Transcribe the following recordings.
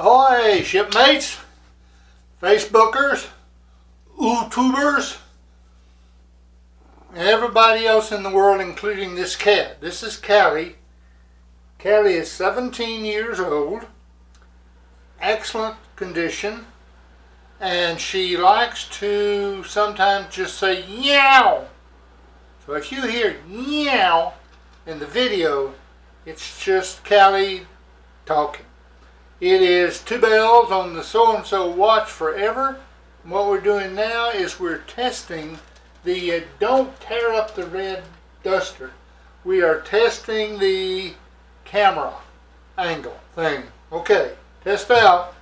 Ahoy, shipmates, Facebookers, YouTubers, and everybody else in the world, including this cat. This is Callie. Callie is 17 years old, excellent condition, and she likes to sometimes just say meow. So if you hear meow in the video, it's just Callie talking. It is 2 bells on the so-and-so watch forever. And what we're doing now is we're testing the don't tear up the red duster. We are testing the camera angle thing. Okay, test out.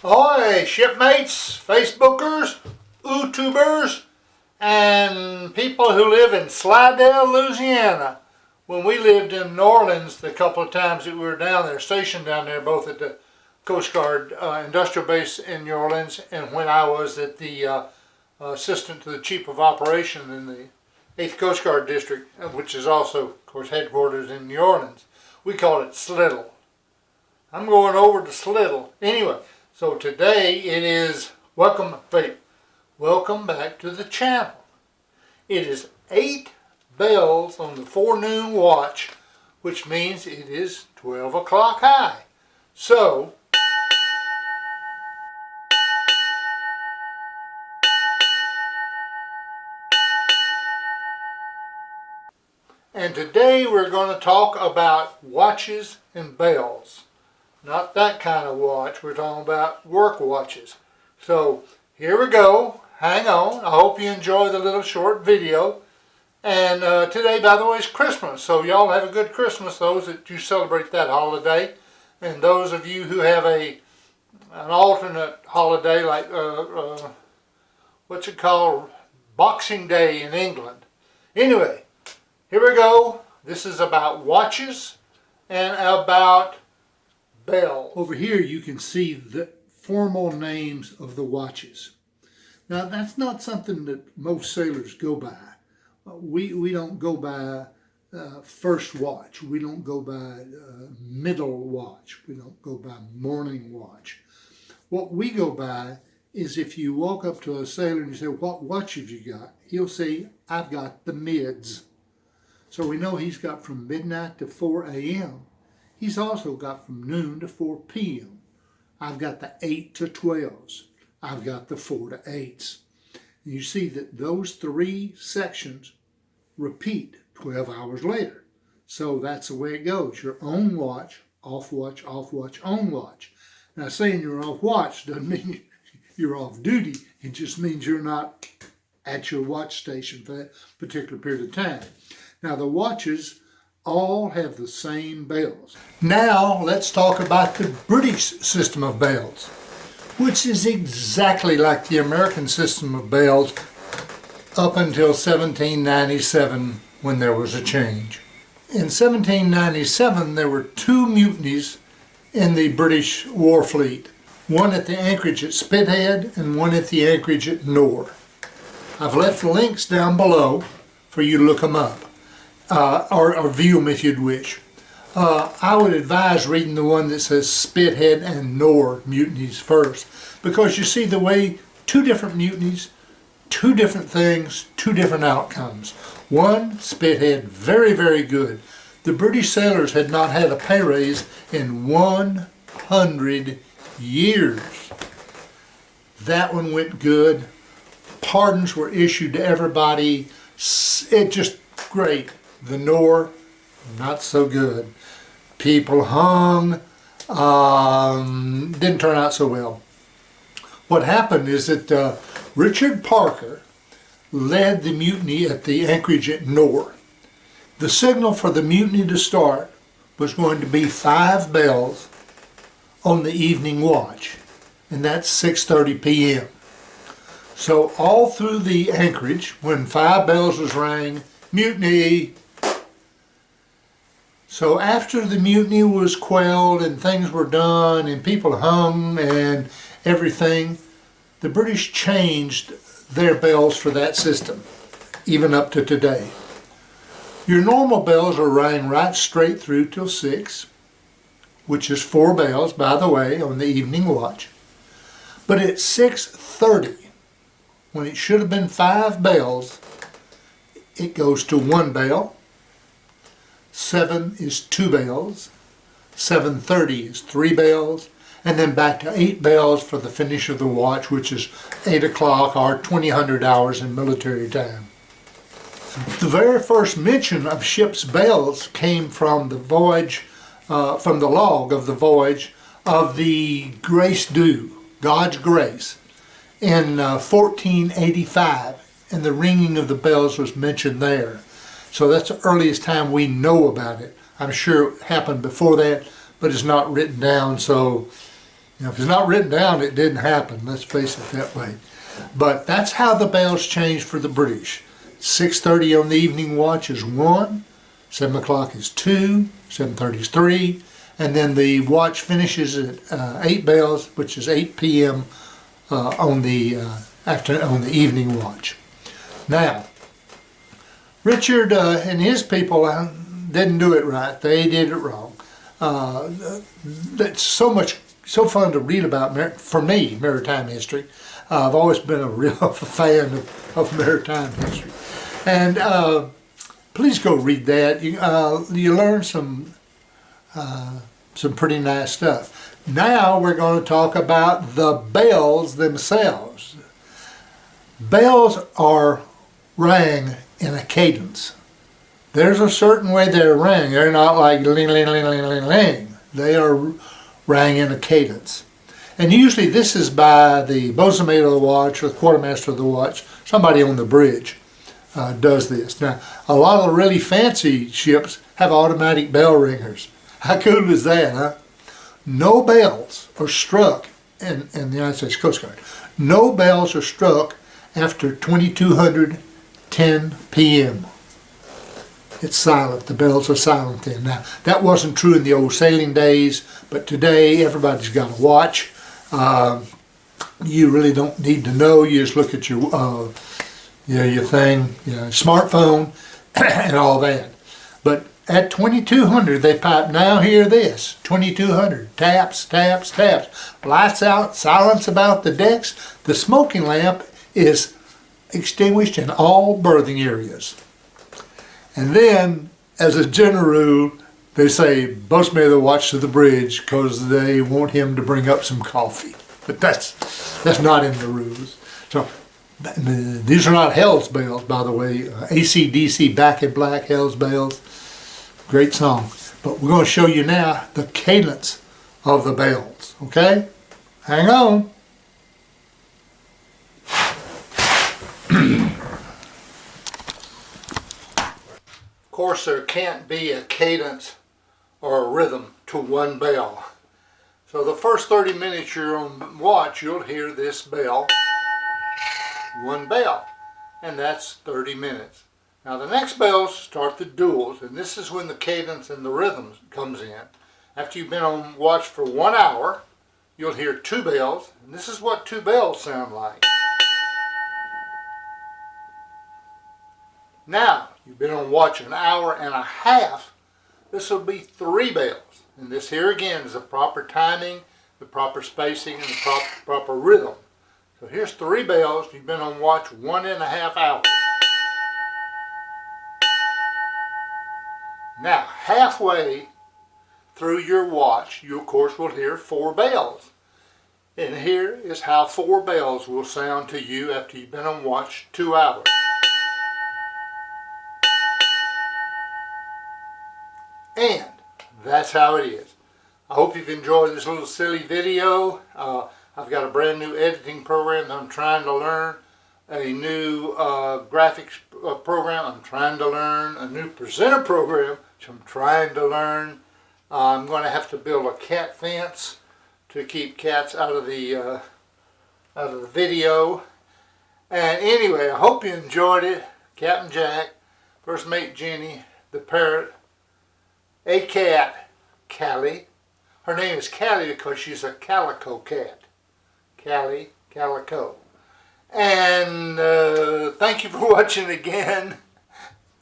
Ahoy, shipmates, Facebookers, YouTubers, and people who live in Slidell, Louisiana. When we lived in New Orleans, the couple of times that we were down there, stationed down there, both at the Coast Guard industrial base in New Orleans, and when I was at the assistant to the chief of operation in the 8th Coast Guard District, which is also, of course, headquarters in New Orleans. We call it Slittle. I'm going over to Slittle. Anyway, so today it is, welcome back to the channel. It is 8 bells on the forenoon watch, which means it is 12 o'clock high. So, and today we're going to talk about watches and bells. Not that kind of watch, we're talking about work watches. So, here we go. Hang on. I hope you enjoy the little short video. And today, by the way, is Christmas. So y'all have a good Christmas, those that you celebrate that holiday. And those of you who have an alternate holiday like, what's it called? Boxing Day in England. Anyway, here we go. This is about watches and about bells. Over here you can see the formal names of the watches. Now that's not something that most sailors go by. We don't go by first watch. We don't go by middle watch. We don't go by morning watch. What we go by is if you walk up to a sailor and you say, "What watch have you got?" He'll say, "I've got the mids." So we know he's got from midnight to 4 a.m. He's also got from noon to 4 p.m. I've got the 8 to 12s. I've got the 4 to 8s. And you see that those 3 sections repeat 12 hours later. So that's the way it goes. Your own watch, off watch, on watch. Now saying you're off watch doesn't mean you're off duty. It just means you're not at your watch station for that particular period of time. Now the watches all have the same bells. Now let's talk about the British system of bells, which is exactly like the American system of bells up until 1797 when there was a change. In 1797 there were 2 mutinies in the British war fleet, one at the anchorage at Spithead and one at the anchorage at Nore. I've left links down below for you to look them up. Or view them if you'd wish. I would advise reading the one that says Spithead and Nore mutinies first, because you see the way 2 different mutinies, 2 different things, 2 different outcomes. One, Spithead, very, very good. The British sailors had not had a pay raise in 100 years. That one went good. Pardons were issued to everybody. It just great. The Nore, not so good. People hung, didn't turn out so well. What happened is that Richard Parker led the mutiny at the anchorage at Nore. The signal for the mutiny to start was going to be 5 bells on the evening watch, and that's 6:30 p.m. So all through the anchorage, when 5 bells was rang, mutiny. So after the mutiny was quelled and things were done and people hung and everything, the British changed their bells for that system, even up to today. Your normal bells are rang right straight through till 6, which is 4 bells, by the way, on the evening watch. But at 6:30, when it should have been 5 bells, it goes to 1 bell. 7 is 2 bells. 7:30 is 3 bells. And then back to 8 bells for the finish of the watch, which is 8 o'clock or 2000 hours in military time. The very first mention of ship's bells came from the voyage, from the log of the voyage of the Grace Due, God's Grace, in 1485, and the ringing of the bells was mentioned there. So that's the earliest time we know about it. I'm sure it happened before that, but it's not written down, so if it's not written down, it didn't happen. Let's face it that way. But that's how the bells changed for the British. 6:30 on the evening watch is 1, 7 o'clock is 2, 7:30 is 3, and then the watch finishes at 8 bells, which is 8 p.m. On the evening watch. Now, Richard and his people didn't do it right. They did it wrong. It's so fun to read about, for me, maritime history. I've always been a real fan of maritime history. And please go read that. You learn some pretty nice stuff. Now we're going to talk about the bells themselves. Bells are rang in a cadence. There's a certain way they're rang. They're not like ling, ling, ling, ling, ling, ling. They are rang in a cadence. And usually this is by the boatswain of the watch or the quartermaster of the watch. Somebody on the bridge does this. Now, a lot of the really fancy ships have automatic bell ringers. How cool is that, huh? No bells are struck in the United States Coast Guard. No bells are struck after 2210 p.m. It's silent. The bells are silent then. Now, that wasn't true in the old sailing days, but today everybody's got a watch. You really don't need to know. You just look at your thing, smartphone, and all that. But at 2200, they pipe, now hear this, 2200, taps, taps, taps. Lights out, silence about the decks. The smoking lamp is extinguished in all berthing areas. And then, as a general rule, they say, boatswain of the watch to the bridge, because they want him to bring up some coffee. But that's not in the rules. So these are not Hell's Bells, by the way. AC/DC, Back in Black, Hell's Bells. Great song. But we're going to show you now the cadence of the bells. Okay? Hang on. Of course, there can't be a cadence or a rhythm to one bell. So the first 30 minutes you're on watch, you'll hear this bell, one bell, and that's 30 minutes. Now the next bells start the duels, and this is when the cadence and the rhythm comes in. After you've been on watch for 1 hour, you'll hear 2 bells, and this is what 2 bells sound like. Now, you've been on watch an hour and a half, this will be 3 bells. And this here again is the proper timing, the proper spacing, and the proper rhythm. So here's 3 bells, you've been on watch 1.5 hours. Now, halfway through your watch, you of course will hear 4 bells. And here is how 4 bells will sound to you after you've been on watch 2 hours. And that's how it is. I hope you've enjoyed this little silly video. I've got a brand new editing program that I'm trying to learn, a new graphics program I'm trying to learn, a new presenter program which I'm trying to learn. I'm going to have to build a cat fence to keep cats out of the video. And anyway, I hope you enjoyed it. Captain Jack, First Mate Jenny, the parrot, a cat, Callie. Her name is Callie because she's a calico cat. Callie, calico. And thank you for watching again.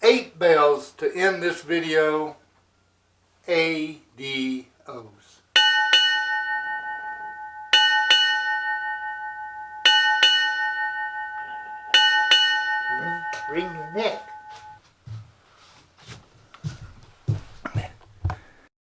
8 bells to end this video. ADOs. Ring your neck.